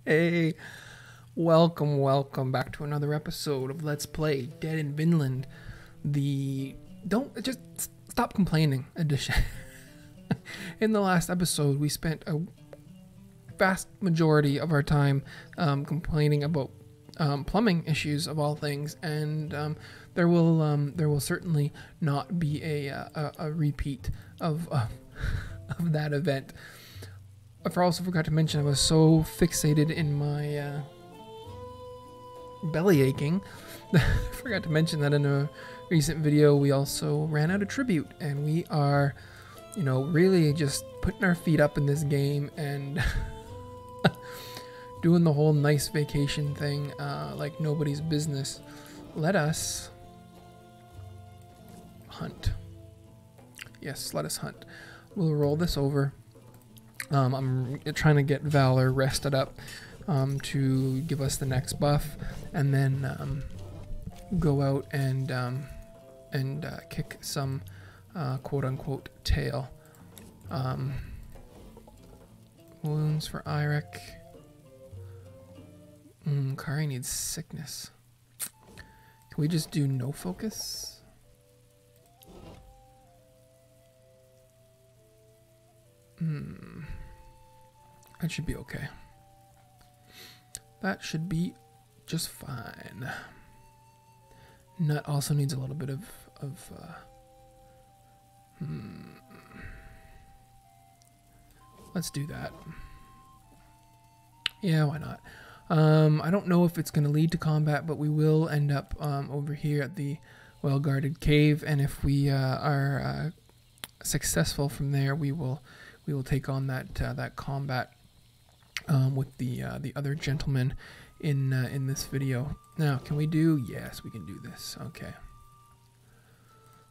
Hey, welcome back to another episode of Let's Play Dead in Vinland. Don't just stop complaining edition. In the last episode, we spent a vast majority of our time complaining about plumbing issues of all things, and there will certainly not be a repeat of that event. I also forgot to mention I was so fixated in my belly aching. I forgot to mention that in a recent video we also ran out of tribute, and we are, really just putting our feet up in this game and doing the whole nice vacation thing like nobody's business. Let us hunt. Yes, let us hunt. We'll roll this over. I'm trying to get Valor rested up to give us the next buff, and then go out and kick some quote-unquote tail. Wounds for Eirik. Kari needs sickness. Can we just do no focus? That should be okay. That should be just fine. Nut also needs a little bit of let's do that. Yeah, why not? I don't know if it's going to lead to combat, but we will end up over here at the well-guarded cave, and if we are successful from there, we will take on that combat with the other gentleman in this video. Now, can we do? Yes, we can do this. Okay.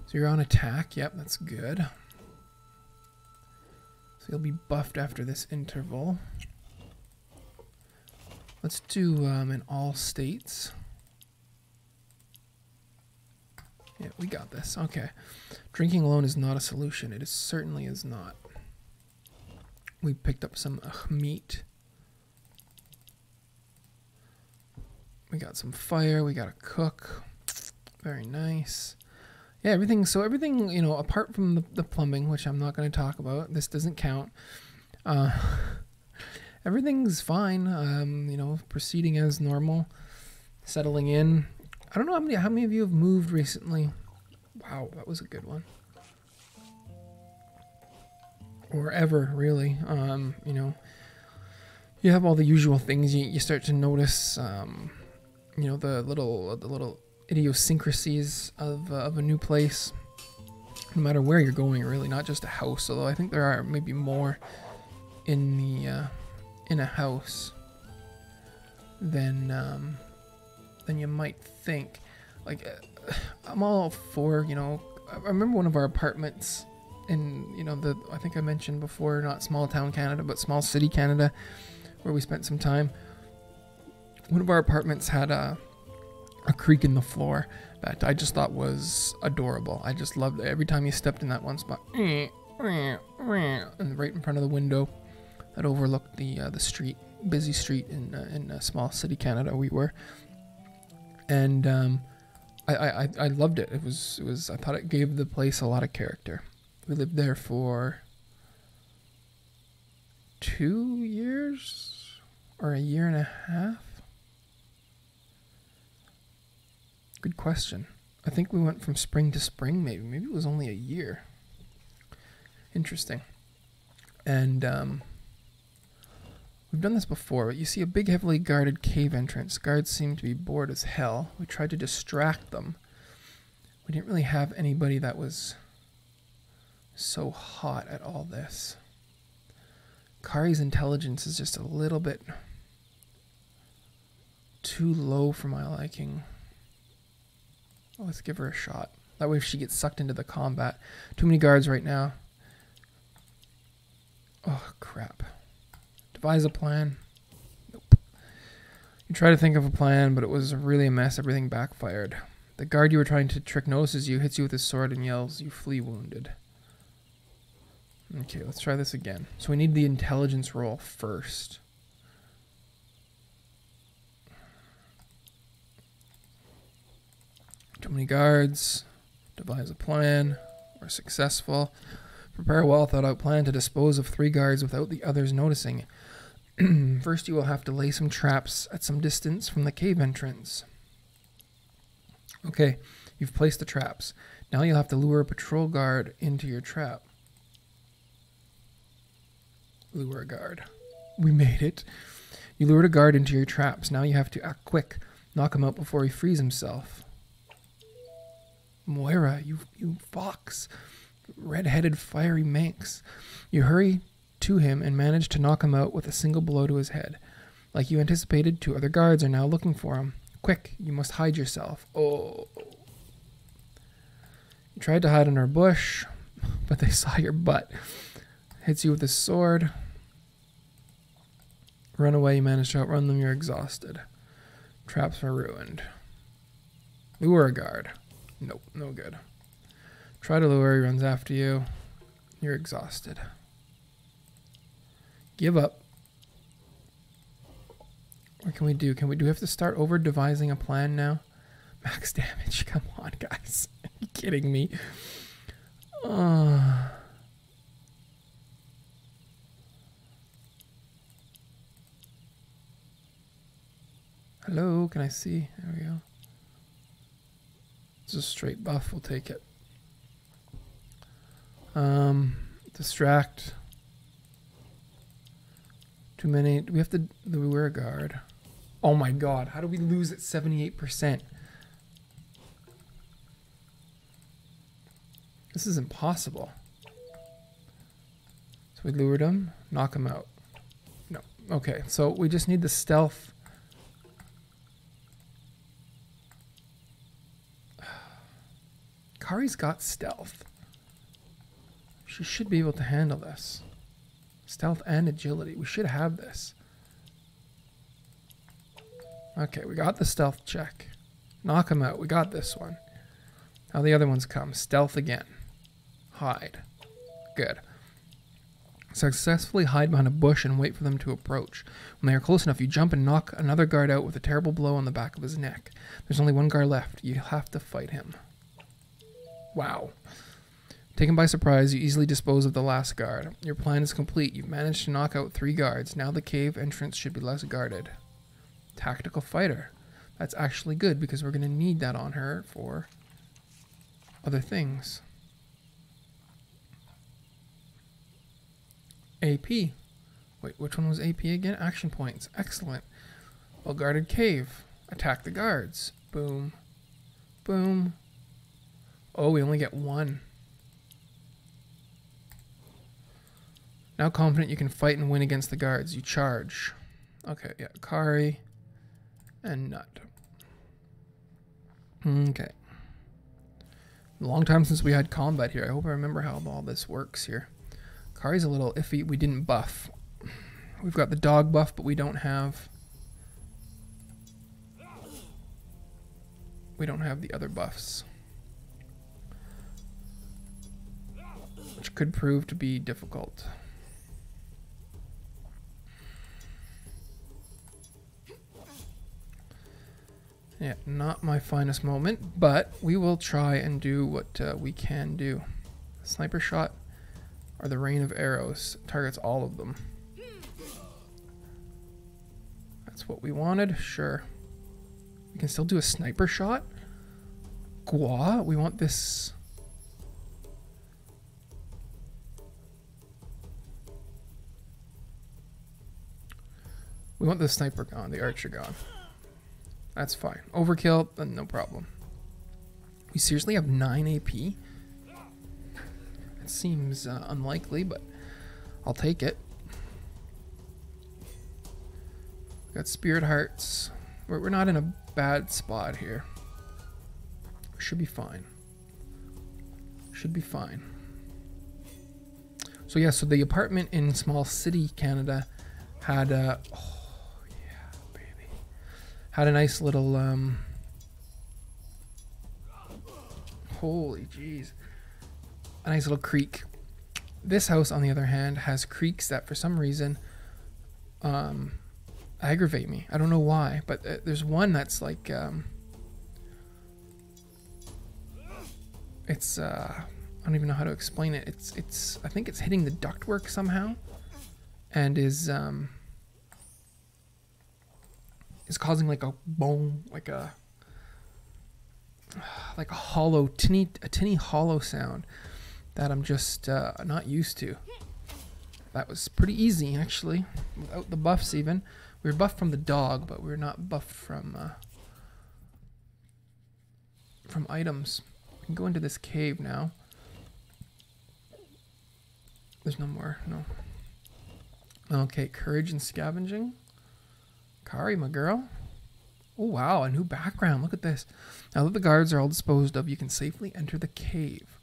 So you're on attack. Yep, that's good. So you'll be buffed after this interval. Let's do in all states. Yeah, we got this. Okay. Drinking alone is not a solution. It certainly is not. We picked up some meat. We got some fire. We got a cook. Very nice. Yeah, everything, apart from the plumbing, which I'm not going to talk about. This doesn't count. Everything's fine. Proceeding as normal. Settling in. I don't know how many of you have moved recently. Wow, that was a good one. Or ever, really. You have all the usual things. You start to notice, the little idiosyncrasies of a new place. No matter where you're going, really, not just a house. Although I think there are maybe more in a house than you might think. Like, I'm all for, I remember one of our apartments in, I think I mentioned before, not small town Canada, but small city Canada, where we spent some time. One of our apartments had a creak in the floor that I just thought was adorable. I just loved it. Every time you stepped in that one spot, and right in front of the window that overlooked the street, busy street in small city Canada we were. And I loved it. It was I thought it gave the place a lot of character. We lived there for 2 years or a year and a half. Good question. I think we went from spring to spring, maybe. Maybe it was only a year. Interesting. And we've done this before, but you see a big, heavily guarded cave entrance. Guards seem to be bored as hell. We tried to distract them. We didn't really have anybody that was so hot at all this. Kari's intelligence is just a little bit too low for my liking. Let's give her a shot. That way if she gets sucked into the combat. Too many guards right now. Oh, crap. Devise a plan. Nope. You try to think of a plan, but it was really a mess. Everything backfired. The guard you were trying to trick notices you, hits you with his sword, and yells, "You flee wounded." Okay, let's try this again. So we need the intelligence roll first. Too many guards. Devise a plan. We're successful. Prepare a well thought out plan to dispose of 3 guards without the others noticing. First, you will have to lay some traps at some distance from the cave entrance. Okay, you've placed the traps. Now you'll have to lure a patrol guard into your trap. Lure a guard. We made it. You lured a guard into your traps. Now you have to act quick. Knock him out before he frees himself. Moira, you fox. Red-headed fiery manx. You hurry to him and manage to knock him out with a single blow to his head. Like you anticipated, 2 other guards are now looking for him. Quick, you must hide yourself. Oh. You tried to hide under a bush, but they saw your butt. Hits you with his sword. Run away, you manage to outrun them, you're exhausted. Traps are ruined. Lure a guard. Nope, no good. Try to lure, he runs after you. You're exhausted. Give up. What can we do? Do we have to start over devising a plan now? Max damage, come on guys. Are you kidding me? Hello, can I see? There we go. It's a straight buff, we'll take it. Distract. Too many. Do we wear a guard? Oh my god, how do we lose at 78%? This is impossible. So we lured him, knock him out. No. Okay, so we just need the stealth. Kari's got stealth. She should be able to handle this. Stealth and agility. We should have this. Okay, we got the stealth check. Knock him out. We got this one. Now the other ones come. Stealth again. Hide. Good. Successfully hide behind a bush and wait for them to approach. When they are close enough, you jump and knock another guard out with a terrible blow on the back of his neck. There's only one guard left. You have to fight him. Wow. Taken by surprise, you easily dispose of the last guard. Your plan is complete. You've managed to knock out 3 guards. Now the cave entrance should be less guarded. Tactical fighter. That's actually good because we're going to need that on her for other things. AP. Wait, which one was AP again? Action points. Excellent. Well-guarded cave. Attack the guards. Boom. Boom. Oh, we only get 1. Now confident you can fight and win against the guards. You charge. Okay, yeah. Kari and Nut. Okay. Long time since we had combat here. I hope I remember how all this works here. Kari's a little iffy. We didn't buff. We've got the dog buff, but we don't have the other buffs, which could prove to be difficult. Yeah, not my finest moment, but we will try and do what we can do. Sniper shot or the rain of arrows targets all of them. That's what we wanted. Sure. We can still do a sniper shot. Gua, we want this. We want the sniper gone, the archer gone. That's fine. Overkill, no problem. We seriously have 9 AP? It seems unlikely, but I'll take it. We got spirit hearts. We're not in a bad spot here. Should be fine. Should be fine. So yeah, so the apartment in Small City, Canada had a... had a nice little, holy jeez, a nice little creek. This house, on the other hand, has creeks that for some reason aggravate me. I don't know why, but there's one that's like, It's I don't even know how to explain it. It's I think it's hitting the ductwork somehow, and is causing like a boom, like a hollow, tinny hollow sound that I'm just not used to. That was pretty easy actually, without the buffs even. We were buffed from the dog, but we were not buffed from items. We can go into this cave now. There's no more, no. Okay, courage and scavenging. Kari, my girl. Oh wow, a new background, look at this. Now that the guards are all disposed of, you can safely enter the cave.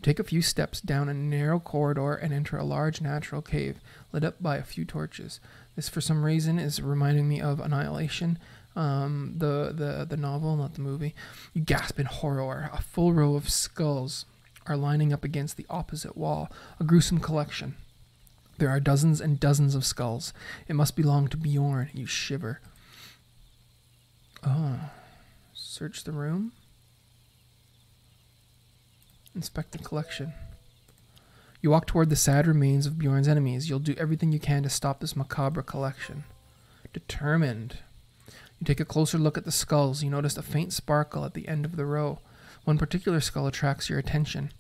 Take a few steps down a narrow corridor and enter a large natural cave, lit up by a few torches. This, for some reason, is reminding me of Annihilation, the novel, not the movie. You gasp in horror. A full row of skulls are lining up against the opposite wall. A gruesome collection. There are dozens and dozens of skulls. It must belong to Bjorn. You shiver. Oh. Search the room. Inspect the collection. You walk toward the sad remains of Bjorn's enemies. You'll do everything you can to stop this macabre collection. Determined. You take a closer look at the skulls. You notice a faint sparkle at the end of the row. One particular skull attracts your attention.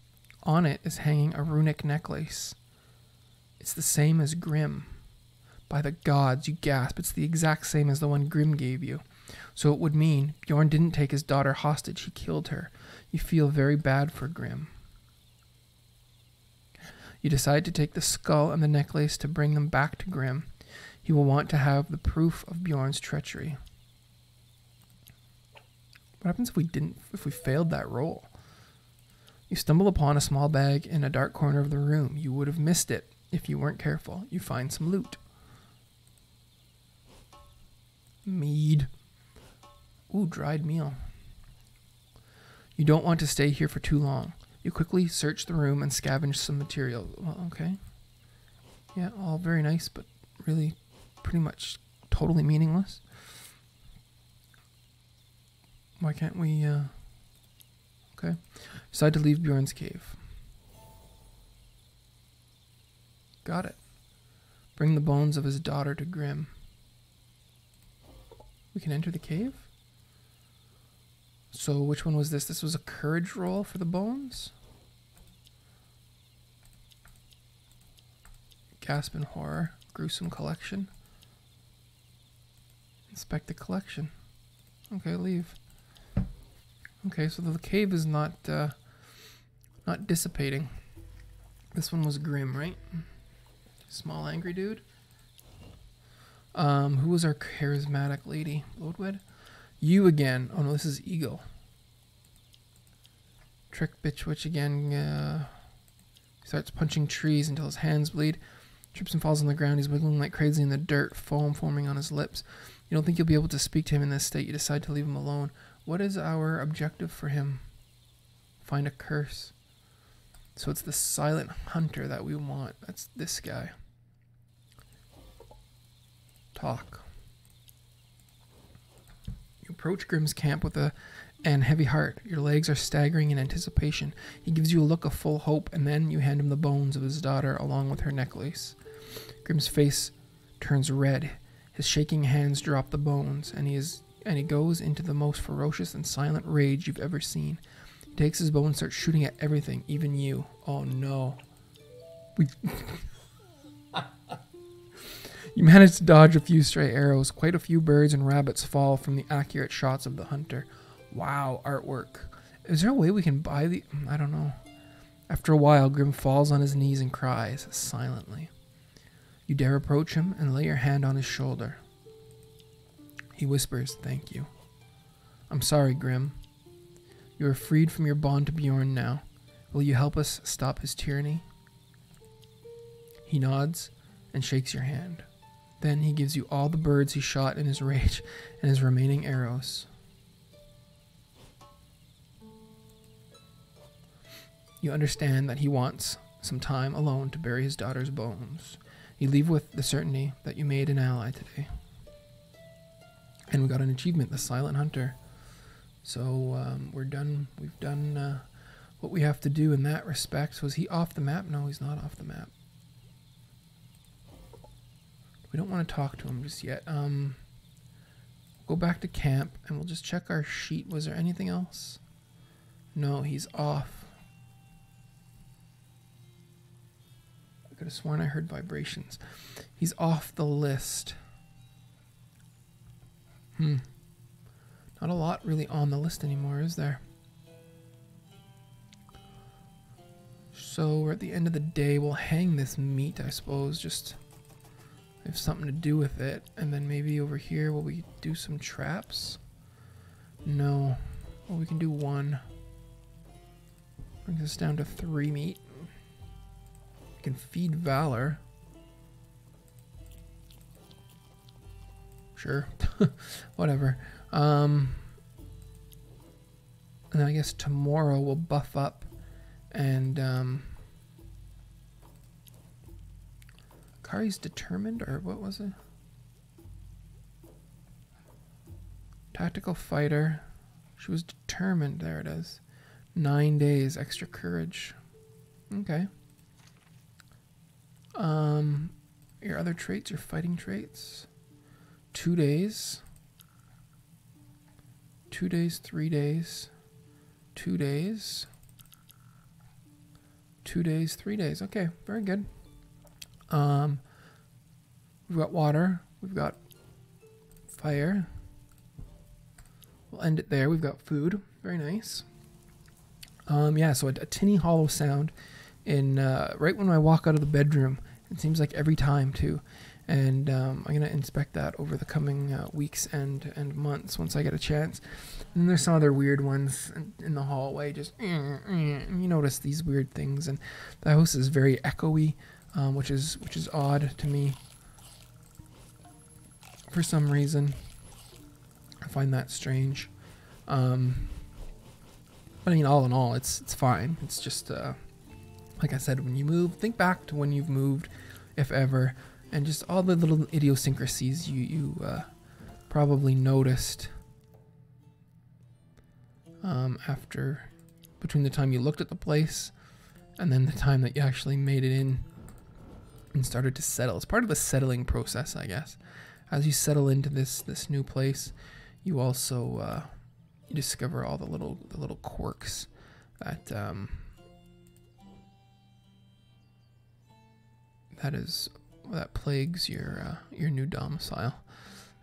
On it is hanging a runic necklace. It's the same as Grim. By the gods, you gasp. It's the exact same as the one Grim gave you. So it would mean Bjorn didn't take his daughter hostage. He killed her. You feel very bad for Grim. You decide to take the skull and the necklace to bring them back to Grim. He will want to have the proof of Bjorn's treachery. What happens if we failed that roll? You stumble upon a small bag in a dark corner of the room. You would have missed it if you weren't careful. You find some loot. Mead. Ooh, dried meal. You don't want to stay here for too long. You quickly search the room and scavenge some material. Well, okay. Yeah, all very nice, but really pretty much totally meaningless. Why can't we, okay. Decide to leave Bjorn's cave. Got it. Bring the bones of his daughter to Grim. We can enter the cave? So which one was this? This was a courage roll for the bones? Gasp in horror. Gruesome collection. Inspect the collection. Okay, leave. Okay, so the cave is not dissipating. This one was Grim, right? Small angry dude. Who was our charismatic lady? Lodwed? You again. Oh no, this is Eagle. Trick bitch witch again. Starts punching trees until his hands bleed. Trips and falls on the ground. He's wiggling like crazy in the dirt, foam forming on his lips. You don't think you'll be able to speak to him in this state. You decide to leave him alone. What is our objective for him? Find a curse. So it's the silent hunter that we want. That's this guy. Talk. You approach Grim's camp with an heavy heart. Your legs are staggering in anticipation. He gives you a look of full hope, and then you hand him the bones of his daughter along with her necklace. Grim's face turns red. His shaking hands drop the bones, and he goes into the most ferocious and silent rage you've ever seen. He takes his bow and starts shooting at everything, even you. Oh no. You manage to dodge a few stray arrows. Quite a few birds and rabbits fall from the accurate shots of the hunter. Wow, artwork. Is there a way we can buy the... I don't know. After a while, Grim falls on his knees and cries silently. You dare approach him and lay your hand on his shoulder. He whispers, "Thank you." "I'm sorry, Grim. You are freed from your bond to Bjorn now. Will you help us stop his tyranny?" He nods and shakes your hand. Then he gives you all the birds he shot in his rage and his remaining arrows. You understand that he wants some time alone to bury his daughter's bones. You leave with the certainty that you made an ally today. And we got an achievement, the Silent Hunter. So we're done. We've done what we have to do in that respect. So is he off the map? No, he's not off the map. We don't want to talk to him just yet. Go back to camp and we'll just check our sheet. Was there anything else? No, he's off. I could have sworn I heard vibrations. He's off the list. Not a lot really on the list anymore, is there? So we're at the end of the day. We'll hang this meat, I suppose, just have something to do with it. And then maybe over here, will we do some traps? No. Well, we can do one. Brings us down to 3 meat. We can feed Valor. Sure. Whatever. And then I guess tomorrow we'll buff up and Kari's determined, or what was it? Tactical fighter. She was determined. There it is. 9 days extra courage. Okay. Your other traits, your fighting traits. 2 days. 2 days, 3 days. 2 days. 2 days, 3 days. Okay, very good. We've got water. We've got fire. We'll end it there. We've got food. Very nice. Yeah, so a tinny hollow sound in right when I walk out of the bedroom. It seems like every time too. And I'm going to inspect that over the coming weeks and months once I get a chance. And there's some other weird ones in the hallway. Just, you notice these weird things. And the house is very echoey, which is odd to me. For some reason, I find that strange. But I mean, all in all, it's fine. It's just, like I said, when you move, think back to when you've moved, if ever. And just all the little idiosyncrasies you probably noticed between the time you looked at the place and then the time that you actually made it in and started to settle. It's part of the settling process, I guess. As you settle into this new place, you also you discover all the little quirks that that plagues your new domicile.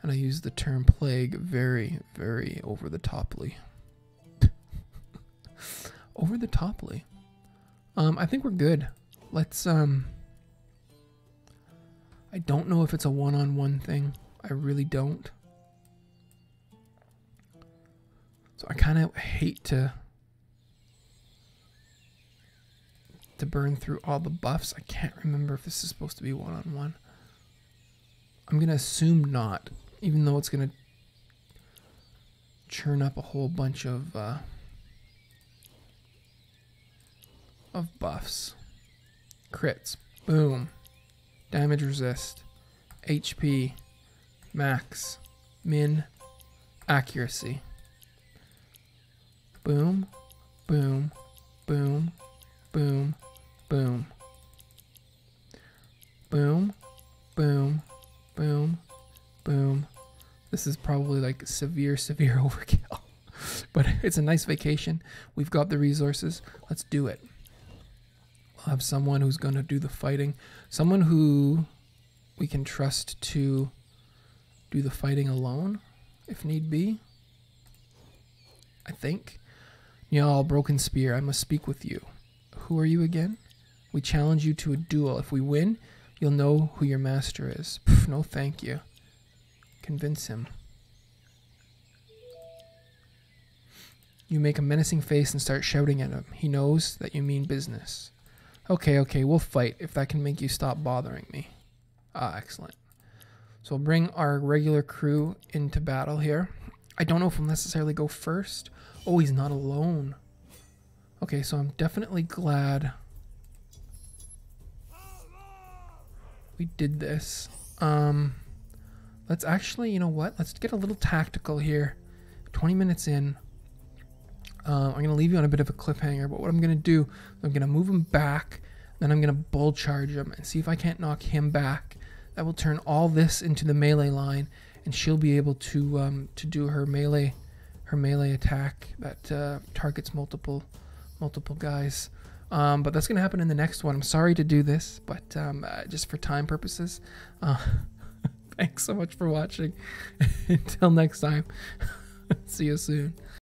And I use the term plague very, very over the toply. Over the toply. I think we're good. Let's I don't know if it's a one-on-one thing. I really don't. So I kind of hate to burn through all the buffs. I can't remember if this is supposed to be one-on-one. I'm going to assume not, even though it's going to churn up a whole bunch of buffs. Crits. Boom. Damage resist. HP. Max. Min. Accuracy. Boom. Boom. Boom. Boom. Boom. Boom. Boom. Boom. Boom. This is probably like severe overkill. But it's a nice vacation. We've got the resources. Let's do it. We'll have someone who's going to do the fighting. Someone who we can trust to do the fighting alone, if need be. I think. Njal, Broken Spear, I must speak with you. Who are you again? We challenge you to a duel. If we win, you'll know who your master is. Pff, no thank you. Convince him. You make a menacing face and start shouting at him. He knows that you mean business. Okay, we'll fight if that can make you stop bothering me. Ah, excellent. So we'll bring our regular crew into battle here. I don't know if we'll necessarily go first. Oh, he's not alone. Okay, so I'm definitely glad we did this. Let's actually, you know what? Let's get a little tactical here. 20 minutes in. I'm going to leave you on a bit of a cliffhanger, but what I'm going to do, I'm going to move him back, then I'm going to bull charge him and see if I can't knock him back. That will turn all this into the melee line, and she'll be able to do her melee attack that targets multiple guys. But that's going to happen in the next one. I'm sorry to do this, but just for time purposes. Thanks so much for watching. Until next time, see you soon.